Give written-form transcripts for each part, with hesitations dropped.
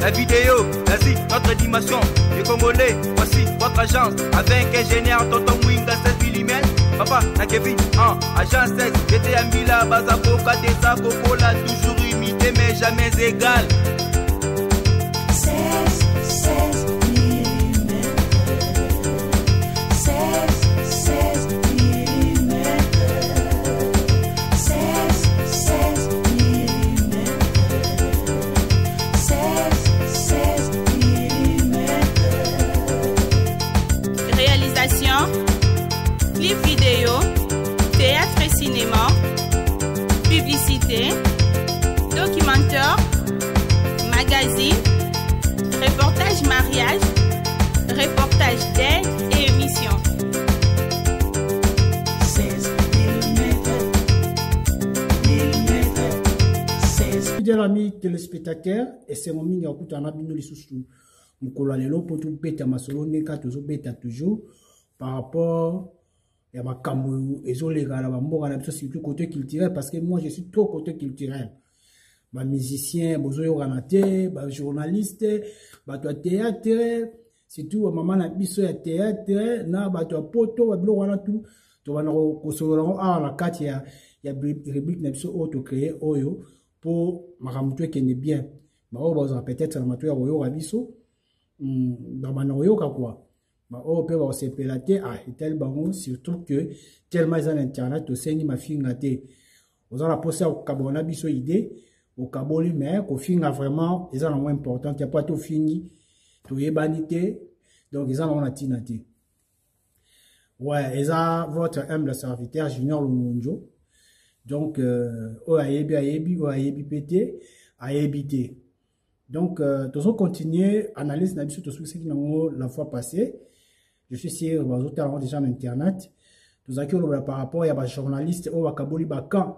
la vidéo, vas-y, notre dimension. Les Congolais, voici votre agence. Avec ingénieur Tonton Mwinga 16 mm. Papa, na Kevin, agence 16. J'étais à Mila, Bazakoka, Desa, Kokola, toujours imité mais jamais égal. 16 mm. 16 mm. 16 mm. 16 mm. Réalisation, clip vidéo, théâtre et cinéma, publicité, documentaire, magazine, reportage mariage, reportage d'aide et émission. 16 mm. 16. Fidèles amis téléspectateurs, et c'est mon mini à écouter en abino les sous Mukolo lelo pour tout bêta masolo neka toujours bêta toujours par rapport à ma camu et les gars là mboka na biso surtout côté culturel parce que moi je suis trop côté culturel. Ba musicien, bozo yo ganate, ba journaliste, ba to théâtre, surtout maman na biso ya théâtre na ba to poto ba blo wana tout to bana ko solo la carte ya rubrique na biso auto créer oyo pour makamutwe kende bien. Ba o ba peut-être na matoya oyo rabiso dans ma quoi on peut voir ces pélatés et tel bango surtout que tellement ils ont internet au sein ma fille gâté aux la poste au cabona biso idée au caboli mais au fin vraiment ils ont moins important il y a pas tout fini tout est banité donc ils ont on a tinaté ouais ils ont votre humble serviteur Junior Lumunjo donc o ayebi pété ayebité. Donc, nous allons continuer analyse de ce qui la fois passée. Je suis sûr que vous avez déjà Internet. Nous avons par rapport à des journalistes au Wakaboli Bakan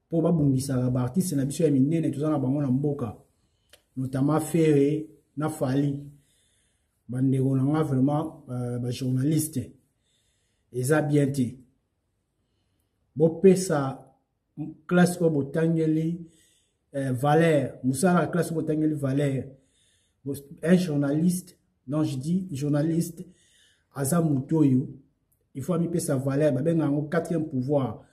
pour babungisa ba artiste na biso ya minene tout ça na bango na mboka. Notamment Ferré, Nafali. Bandeko na vraiment ba journaliste. Eza bien té. Bo pesa classe ko botangeli Valère, Moussa la classe Botangeli Valère, un journaliste, donc je dis journaliste, Azam Moutoyo, il faut amiper sa valeur, ben un quatrième pouvoir.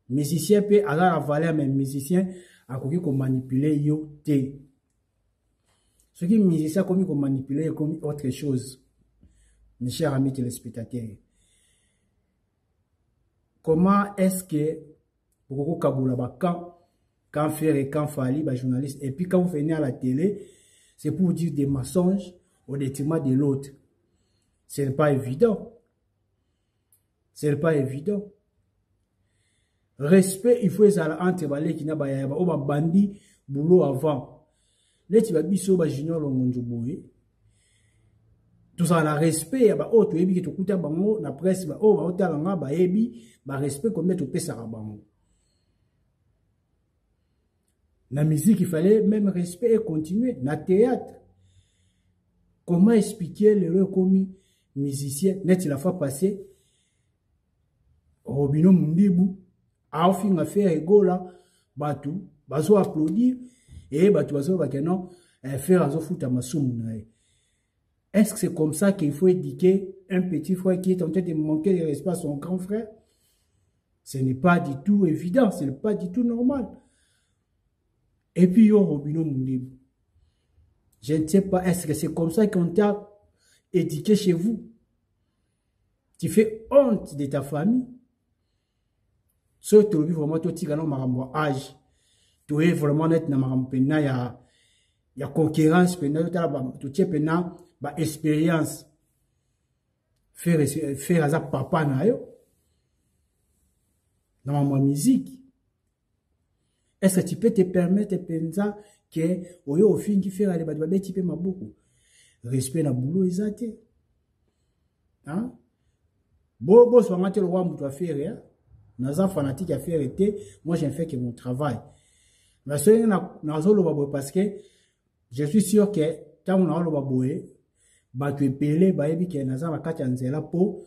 Musicien peut avoir la valeur, mais musicien a commis qu'on manipuler yo te. Ce qui musicien a commis qu'on manipuler, a commis autre chose. Mes chers amis téléspectateurs, comment est-ce que pour Kaboula quand faire et quand fali, bah, journaliste. Et puis quand vous venez à la télé, c'est pour dire des mensonges au détriment de l'autre. Ce n'est pas évident. Ce n'est pas évident. Respect, il faut les entre les qui n'a pas yaba. On bandi boulot avant. Les tu vas biso ba junior longonjo boye. Tout ça la respect ba oh tu ebi ki to kuta bango na presse ba oh ba otalanga ba ebi ba respect comme tu pesa bango. La musique, il fallait même respect et continuer. Na théâtre. Comment expliquer le commis musicien? Net la fois passée. Robino Mundibu. A fin à faire égola. Batou. Bazo applaudir. Et batou bazo bakeno. Faire azo fout à ma soum. Est-ce que c'est comme ça qu'il faut éduquer un petit frère qui est en train de manquer de respect à son grand frère? Ce n'est pas du tout évident. Ce n'est pas du tout normal. Et puis, yo, Robino Mundibu. Je ne sais pas, est-ce que c'est comme ça qu'on t'a éduqué chez vous? Tu fais honte de ta famille. Sauf que tu vis vraiment, tu as un âge. Tu es vraiment net dans ma il y a concurrence, tu as expérience. Faire ça papa na yo. Dans ma musique. Est-ce que tu peux te permettre de penser que au fin qui fait aller battre tu peux beaucoup respect na boulot exacté hein bo so ngate le roi mutu a faire naza fanatique à faire été moi j'ai fait que mon travail mais c'est na zo lo parce que je suis sûr que tant on a lo baboye ba tu epele ba yebi ke naza ba kati nzela po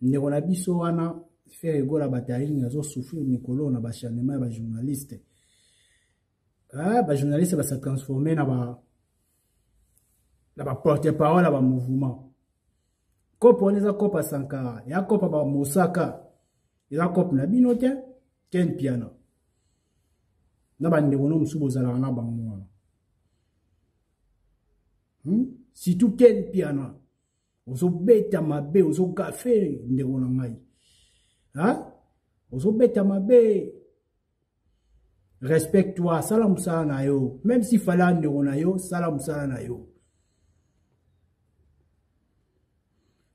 ndeko na biso wana faire égo la bataille nazo souffrir Nicolas na ba chanement ba journaliste Ah, bah journaliste va se transformer dans porte-parole dans mouvement. Kopo on eza kopa Sankara, ya kopa ba Mosaka. Eza kopa na bino te ken piano. Na ba ndeko no musubo zala na bango. Si tu ken piano. Ozo beta mabe, ozo gafe ndeko na ngai. Hein? Ozo beta mabe. Respecte-toi, salam sala na yo. Même si fala ndeko na yo, salam sala na yo.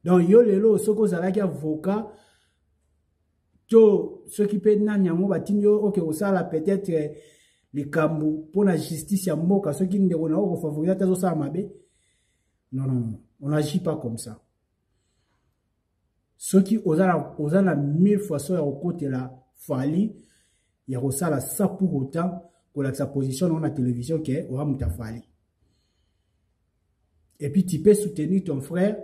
Donc yo lelo soko zalaki avocat to ceux qui peut nan yango batinyo OK osala peut-être les kambu pour la justice ya mboka ceux qui ndeko na ko favoriser tazo sa mabe. Non, on n'agit pas comme ça. Ceux qui osala 1000 fois so ya côté la fali ya osala ça pour autant que sa position dans la télévision que o amuta fali. Et puis tu peux soutenir ton frère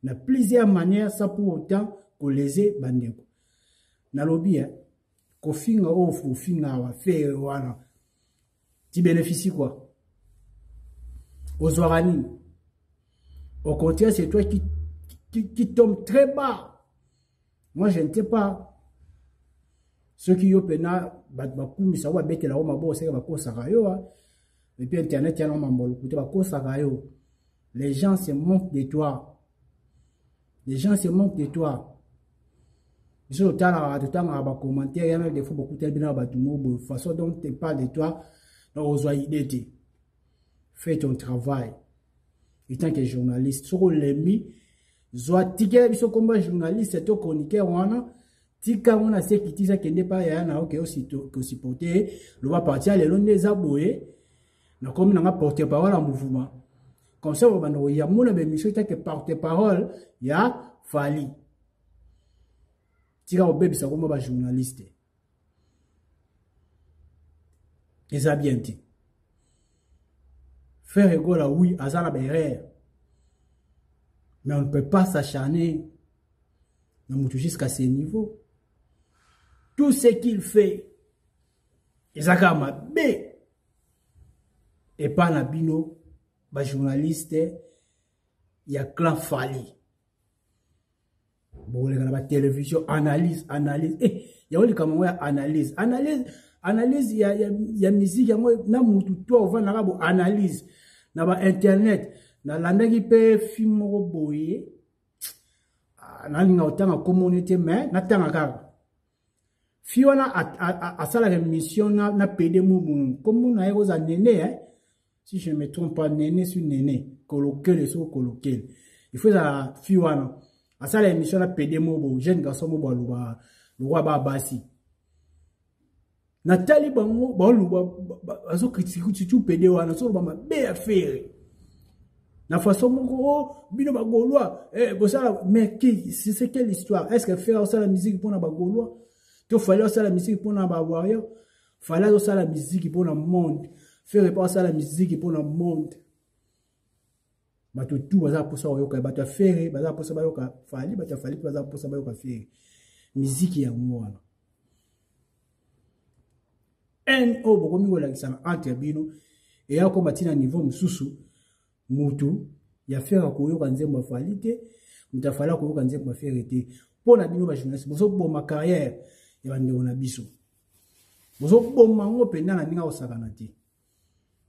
na plusieurs manières ça pour autant que léser bandeko. Na lobby ko finga ofu finga wa fe wana. Tu bénéficies quoi? Aux orani. Au contraire, c'est toi qui tombe très bas. Moi, je ne sais pas. Ceux qui ont pena bakumi ça va bête là, on m'a beau c'est ba ko sakayo. Et puis internet ya no mambolo kuté ba ko sakayo. Les gens se moquent de toi. Les gens se moquent de toi. Je suis au commentaire, il y en a des fois beaucoup de façon dont tu parles de toi, donc aux idées. Fais ton travail. En tant que journaliste, sur les mis, soit ticket, ils sont comme journaliste, c'est au chroniqueur, on a tika, on a ce qui disent qu'il n'est pas y a ok aussi porté, le va partir, les longs des aboués, donc comme on a porté parole en mouvement. Comme ça, il y a mon émission qui est porte-parole, il y a Fali. Tika au bébé, c'est comme un journaliste. Et ça bien dit. Faire rigolo, oui, à ça la berre. Mais on ne peut pas s'acharner jusqu'à ce niveau. Tout ce qu'il fait, Ezakama B. Et pas Nabino. Ba journaliste il y a clan Fali bon les gars la télévision analyse il y a aussi comme analyse il y a musique na mutu toi on va na ba analyse na ba internet na landa qui peut film boye na linga otanga communauté mais na tanga kaka fiona a sala émission na PD mu comme na yego za nene si je ne me trompe pas, néné sur néné, colloquer sur colloquer. Il faut la fiwana. À ça, l'émission a pédé mobo, jeune garçon mobo, le roi Babasi. Nathalie Bango, azo critiquer tout pédé wana, so ba be affaire. Na façon mon bino ba gaulois, mais qui c'est quelle histoire? Est-ce que faire ça la musique pour na ba gaulois? Tu fallait ça la musique pour na ba warrior? Fallait ça la musique pour na monde. Faire passer la musique pour le monde. Bato tout baza pour ça oyoka bato faire baza pour ça bayoka fali bato fali baza pour ça bayoka faire musique ya mwana. En o bokomi ko lakisa entre bino et ya ko matina niveau mususu mutu ya faire ko yoka nzembo fali te mutafala ko yoka nzembo faire te pona bino ba journaliste bozo boma carrière ya bande na biso. Bozo boma ngo penda na ninga osakana te.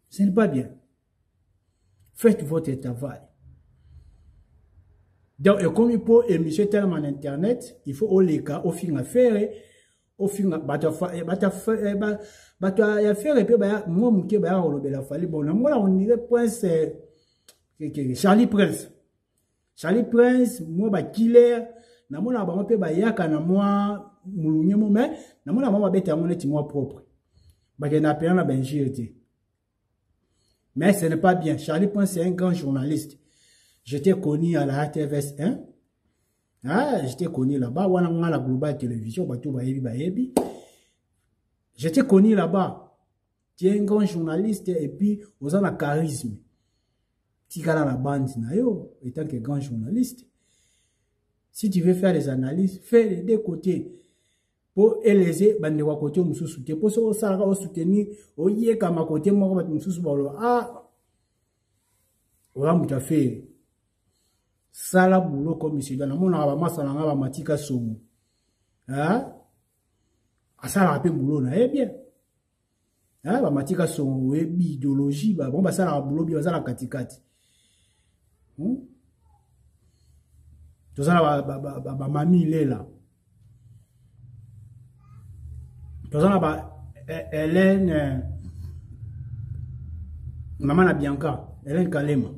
Ce n'est pas bien. Faites votre travail. Donc, et comme il faut émettre tellement en internet, il faut au les cas, au fin à faire, au fin à faire, et puis, moi, mon qui va au la fallu. Bon, moi, on dirait Prince, Charlie Prince. Charlie Prince, moi, killer, na moi, on peut yaka na moi, moulunyemo, mais, na moi, on va bête à mon état moi propre. Bah, il y a un benjirité. Mais ce n'est pas bien. Charlie Prince, c'est un grand journaliste. J'étais connu à la RTVS 1. Ah, j'étais connu là-bas. On a la Global Télévision. J'étais connu là-bas. Tu es un grand journaliste et puis, vous avez un charisme. Tu as la bande, étant que grand journaliste. Si tu veux faire des analyses, fais les deux côtés. pour élever bande wa côté mususu te pour so sala ka soutenir oye kama côté moko ba mususu ba lo ola muta fait sala boulot comme monsieur na mona ba masala nga ba matika somo asala pe boulot na bien ba matika somo we idéologie ba bon ba sala boulot bi ba sala katikati to sala ba mami lela tozana ba Hélène maman na Bianca Hélène Kalema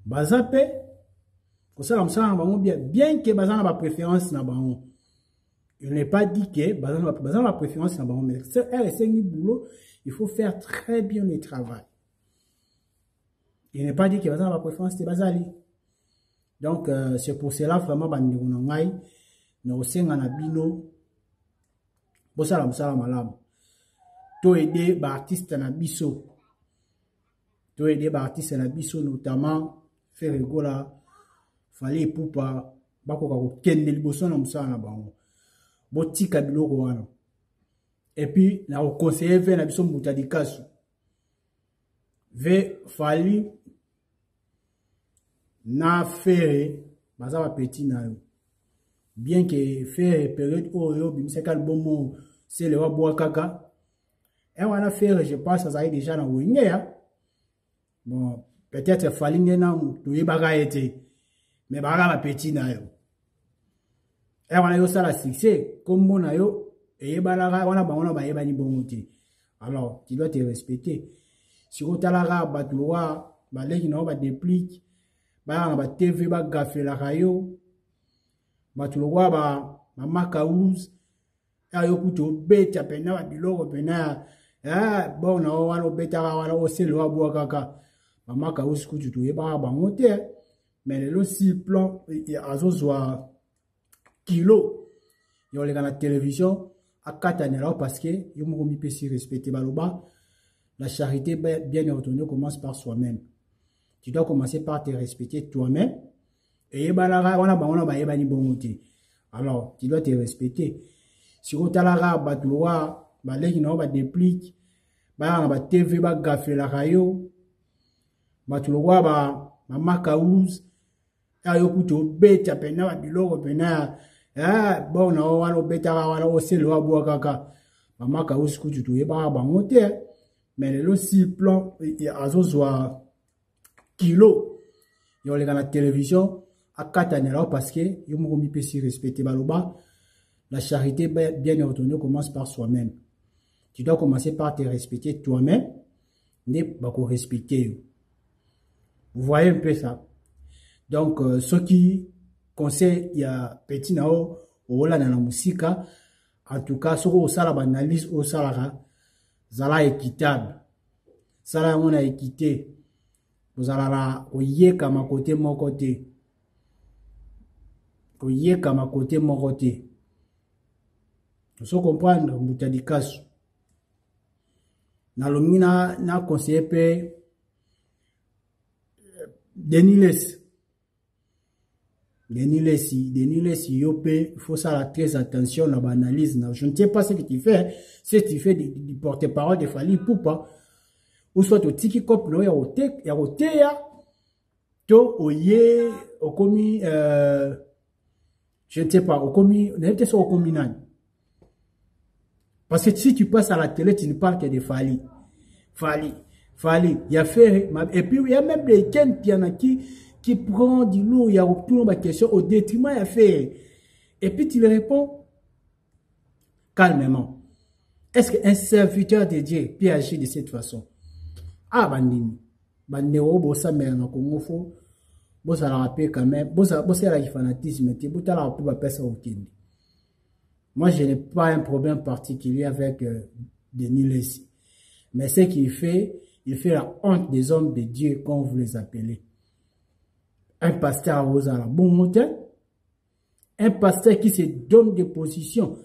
bazape ko sala msala bango bien que bazana ba préférence na bango. Il n'est pas dit que bazana ba préférence na bango, mais c'est un boulot, il faut faire très bien le travail. Il n'est pas dit que bazana ba préférence te bazali. Donc c'est pour cela vraiment bandeko na ngai na osenga na bino bosala msala malamu to aider ba artiste na biso notamment faire rigola fallait poupa bakoka ko kende liboso na msala na bango botika biloko wana et puis na conseiller ve na biso mbuta dikasu ve fali na faire bazaba petit na yo bien que faire période oyo bimisa kalbomo c'est le wa boa kaka et on a fait je pense ça déjà na wengea bon peut-être falling na to yebaka été mais baka petit na yo et on a yo ça la succès comme mon na yo et yebala on a bango ba yebani bongote alors tu dois te respecter si on tala ga batloa ba leki na ba déplique ba ba TV ba gafela kayo batloa ba mama kauz ayo kuto beta pena ba biloko pena bon na wana beta wana o selo wa boa kaka mama kauz kuto to yeba ba ngote mais le si plan azozwa kilo yo le na télévision akatanela parce que yo mo mi pesi respecter baloba la charité bien ordonnée commence par soi-même. Tu dois commencer par te respecter toi-même et yebala wana ba wana ba yebani bongote. Alors, tu dois te respecter. Si on t'a la batloa, ba leki na ba déplique, ba na TV ba gafé la rayo, batloa ba mama kauz, ayo kuto beta pena ba biloko pena, bon na wana beta wana o selo abo kaka. Mama kauz kuto to yeba ba ngote, mais le si plan azozwa kilo. Yo le na télévision akatanela parce que yo mo mi pesi respecter baloba la charité bien ordonnée commence par soi-même. Tu dois commencer par te respecter toi-même ne pas respecter. Vous voyez un peu ça. Donc ce qui conseille il y a petit nao ola na musique en tout cas ce au sala analyse au salara zala équitable. Sala on a équité. Vous allez oye kama côté mon côté. Oye kama côté mon côté. Tu sais comprendre mutadikasu. Na lomina na conseiller pe Deniles yope, il faut ça très attention à l'analyse. Je ne sais pas ce que tu fais. Si tu fais du porte-parole de Fali Poupa, ou soit au tiki cop, no ya ote ya, to oye, okomi, je ne sais pas, okomi, n'était pas okomi nani. Parce que si tu passes à la télé, tu ne parles que de Fali. Il y a fait, et puis il y a même des gens qui prend du lourd, il y a retourné ma question au détriment, il a fait. Et puis tu lui réponds calmement. Est-ce qu'un serviteur de Dieu peut agir de cette façon? Ah, bandini. Bandero, bossa, mais en Congo, faut, bossa la rappeler quand même, bossa la fanatisme, bossa la rappeler, ça au Kindi. Moi, je n'ai pas un problème particulier avec Denis Lessi. Mais ce qu'il fait, il fait la honte des hommes de Dieu, comme vous les appelez. Un pasteur à la bon montagne, un pasteur qui se donne des positions.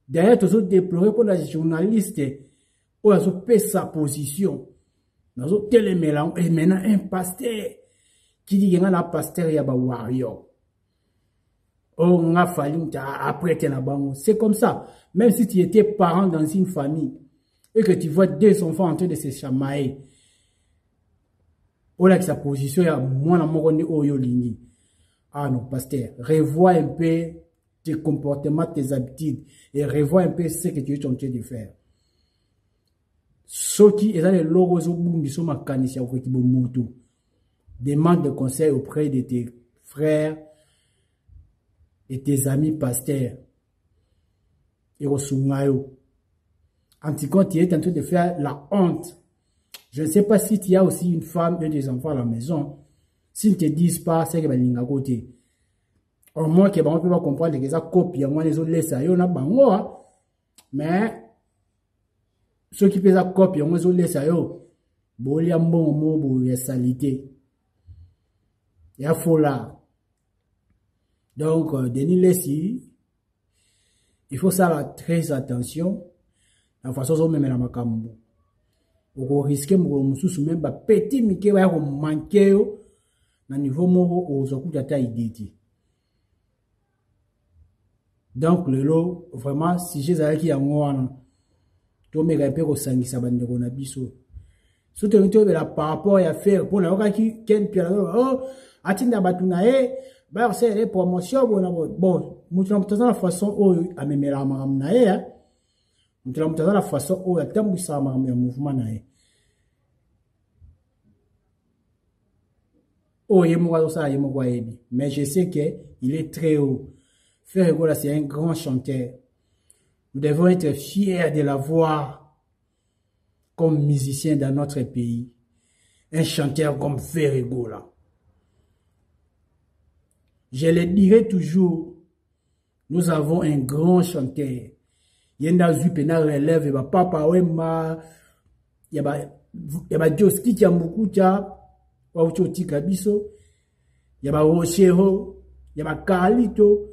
D'ailleurs, tous autres déplorés pour les journalistes, où ils ont fait sa position. Dans autres télémélanges, et maintenant un pasteur qui dit qu'il y a un pasteur, il y a un warrior. Oh, on a fallu après t'es là-bas. C'est comme ça. Même si tu étais parent dans une famille et que tu vois deux enfants en train de se chamailler, oh là que sa position est moins à mon lingi. Ah non, pasteur, revois un peu tes comportements, tes habitudes et revois un peu ce que tu es en train de faire. Ceux qui ont les logos au bout, ils sont ma canisse au côté de moto. Demande de conseil auprès de tes frères et tes amis pasteurs. Et au Sungayo. En tout cas, tu es en train de faire la honte. Je ne sais pas si tu as aussi une femme et des enfants à la maison. S'ils ne te disent pas, c'est que tu es à côté. Au moins, que on peut pas comprendre que ça copie. Moi, les autres laissent ça. Mais, ceux qui peuvent copier, les autres laissent ça. Bon, il y a un bon mot pour la salité. Il y a faux là. Donc, Denis Lessi, il faut faire très attention. La façon dont on met la macambo. On risque de même petit mike va manquer na niveau moro aux okutata iditi. Donc le lot vraiment si j'ai ça qui en wana to me ga pe ko sangisa bande ko na biso. Surtout to la par rapport à faire pour la qui ken pia oh atinda batuna ba c'est les promotions bon mutu na la façon o amemela mamna dans la façon où il y a un mouvement. Mais je sais qu'il est très haut. Ferregola, c'est un grand chanteur. Nous devons être fiers de l'avoir comme musicien dans notre pays. Un chanteur comme Ferregola. Je le dirai toujours, nous avons un grand chanteur. Yenda zupena relève ba papa wema ya ba joski tia mukucha wa uchoti kabiso ya ba rochero ya ba kalito.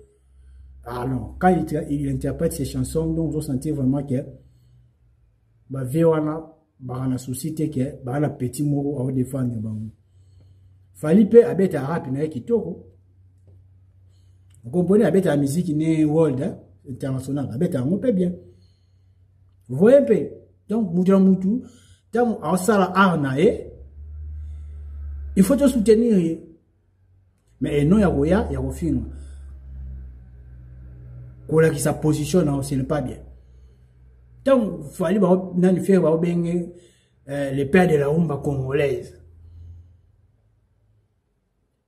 Ah non, quand il interprète ces chansons, donc on sentit vraiment que ba vewana ba na société que ba la petit moro à défendre ba. Falipe abeta rap na kitoko. Vous comprenez abeta la musique né world international, avec un peu bien. Vous voyez un peu. Donc, Moutou, dans un sala arnaé, il faut te soutenir. Mais non, il y a un film. Qui sa position, ce n'est pas bien. Donc, il fallait faire les pères de la rumba congolaise.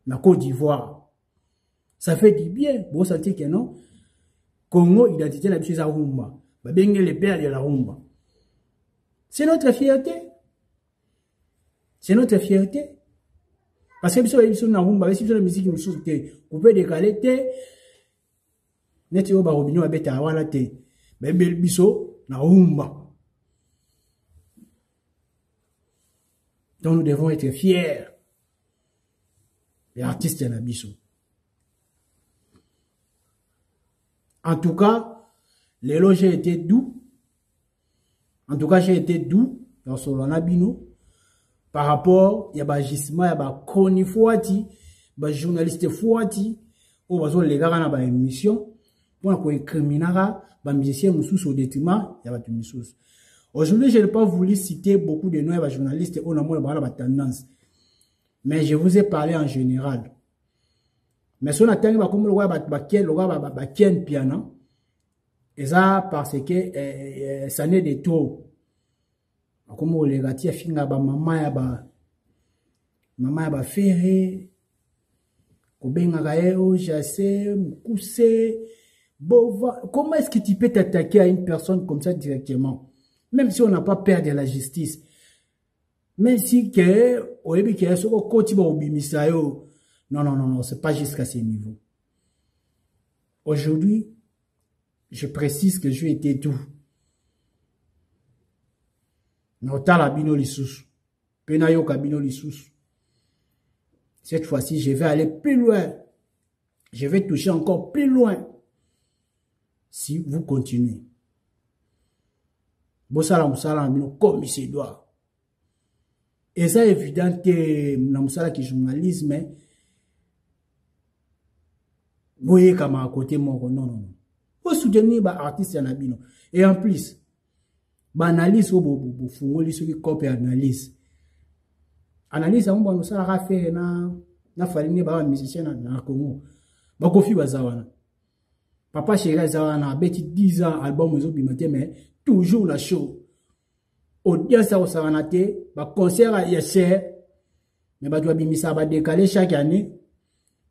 La Côte d'Ivoire. Ça fait du bien. Vous sentez que non? Congo, identité la chose à rumba. Babenge les pères de la rumba. C'est notre fierté. C'est notre fierté. Parce que si vous avez une rumba, si vous avez une musique, vous pouvez décaler. Net yo ba robino abeta wala te. Bebel biso na rumba. Donc nous devons être fiers. Les artistes de la biso. En tout cas, les loges j'ai été doux. En tout cas, j'ai été doux dans ce Lanabino. Par rapport, il y a un gisement, il y a un chronique fouati, un journaliste fouati, ou les gars dans une émission, pour qu'on criminera, un musicien sous au détriment, il y a une mission. Aujourd'hui, je n'ai pas voulu citer beaucoup de noms de journalistes, on a moins de tendance. Mais je vous ai parlé en général. Mais si on attend comme le roi Bakien piano, et ça parce que ça n'est de trop. Comme on les gâte, finga ba maman ya ba ferré, kobenga gaeo, jassé, mukuse, bova. Comment est-ce que tu peux t'attaquer à une personne comme ça directement? Même si on n'a pas peur de la justice. Même si que oyebi ke soko koti ba obimisa yo. Non, c'est pas jusqu'à ce niveau. Aujourd'hui, je précise que je été doux. Cette fois-ci, je vais aller plus loin. Je vais toucher encore plus loin. Si vous continuez. Comme il se doit. Et ça, évident que dans le journalisme, boye comme à côté moko non non. Pour soutenir ba artiste na bino. Et en plus ba analyse bo fungoli soki copie analyse. Analyse on ba no sala faire na falini ba musicien na Congo. Ba kofi bazawana. Papa Chéri zawana abeti 10 ans album zo bimate mais toujours la show. Audience au savanate, ba concert à cher mais ba doit bimisa ba décaler chaque année.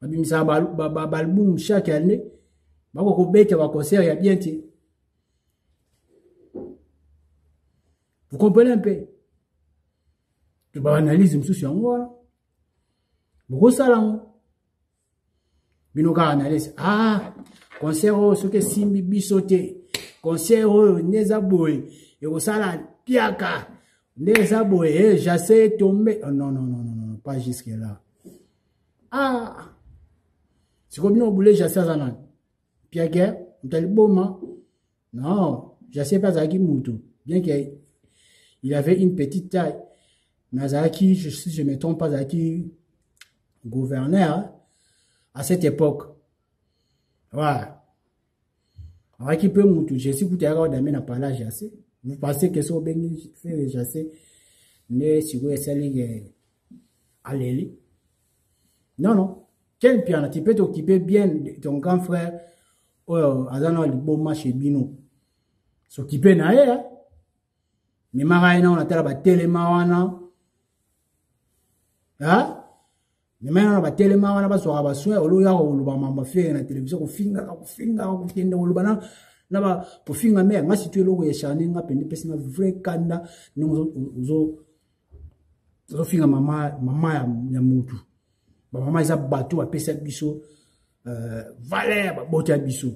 Ba bimisa ba album chaque année. Ba ko bete ba concert ya bien ti. Vous comprenez un peu? Tu vas analyser monsieur sur moi. Beaucoup salon. Binoka analyse. Ah, concert ce que simbi bisoté. Concert neza boy. Et au sala piaka. Neza boy, j'essaie tomber. Oh, non, pas jusque là. Ah. C'est comme nous on voulait j'essaie ça. Piaka, tel boma. Non, j'essaie pas à qui moutou. Bien qu'il avait une petite taille. Mais Zaki, si je ne me trompe pas, Zaki, gouverneur, à cette époque. Voilà. Alors, qui peut moutou. Je suis écouté à d'amener à parler jassé. Vous pensez que ce que fait jassé, mais si vous essayez aller. Non. Quel piano, tu peux t'occuper bien de ton grand frère, Azana, le bon match chez Bino. S'occuper n'a mais Maraïna, on a tel télémawana. Hein? Mais maintenant, on a télémawana, on a pas soin, on a fait la télévision, on finga, pour finga mère, moi si tu es là où il y a chané, on a peine de vrai kanda, nous finga maman ya mutu. Maman isa bateau a pesa biso, valeur, botia biso.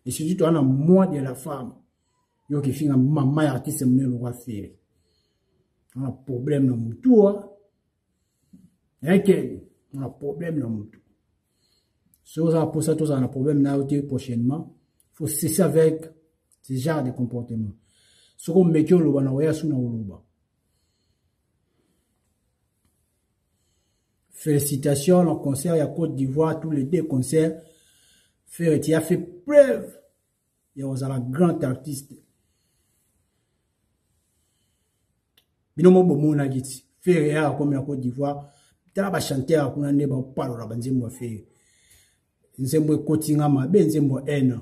Et si tu as un mois de la femme, yo qui finga maman artiste me le va faire. On a problème dans mon tour. On a problème dans mon tour. Si on a pour ça tous on a problème là prochainement, faut cesser avec ce genre de comportement. Ce qu'on met le bana oya suna uluba. Félicitations au concert à Côte d'Ivoire, tous les deux concerts. Tu as fait preuve. Il y a un grand artiste. Binomo bomo na giti faire ya comme la Côte d'Ivoire tala ba chanter kuna ne ba parole ba nzembo faire nzembo kotinga mabe nzembo ena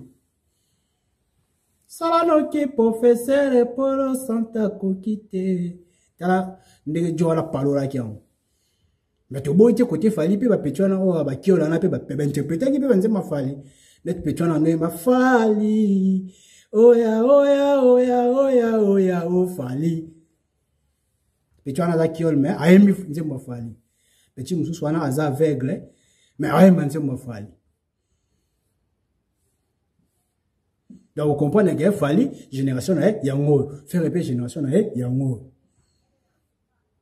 salano ki professeur Polo Santa kokite tala ndenge jo la parole ki on mais to boite côté fali pe ba petwana o ba kiola na pe ba interpréter ki pe ba nzembo fali net petwana no ma fali oya o fali. Petit on a la kiol mais aimi nzembo fali. Petit mususu wana aza aveugle mais aimi nzembo fali. Donc vous comprenez que fali génération na yango faire répéter génération na yango.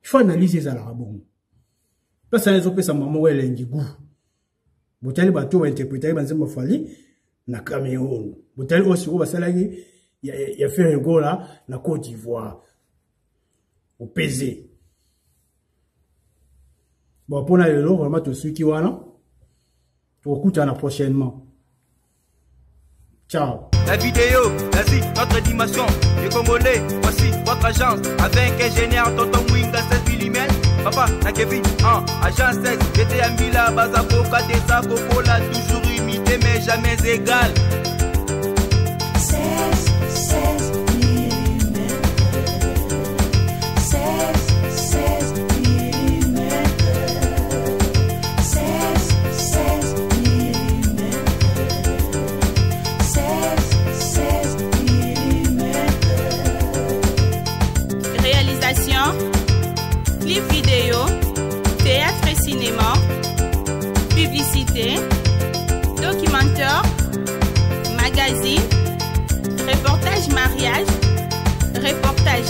Il faut analyser ça là bon. Parce que les opé ça maman wele ngigu. Botali bato va interpréter nzembo fali na Cameroun. Botali aussi ko basala ya faire go là na Côte d'Ivoire. Au pesé. Bon, pour nous, vraiment, tout ce qui est là, pour écouter prochainement. Ciao. La vidéo, vas-y, notre dimension. Les Congolais, voici votre agence. Avec ingénieur Tonton Winga 16 mm. Papa, na Kevin, agence 16. J'étais à Mila, Bazako, Kadesa, Coca-Cola, toujours imité, mais jamais égal. 16 mm. 16 mm. 16 mm. 16 mm. Réalisation, clip vidéo, théâtre et cinéma, publicité, documentaire, magazine, reportage mariage, reportage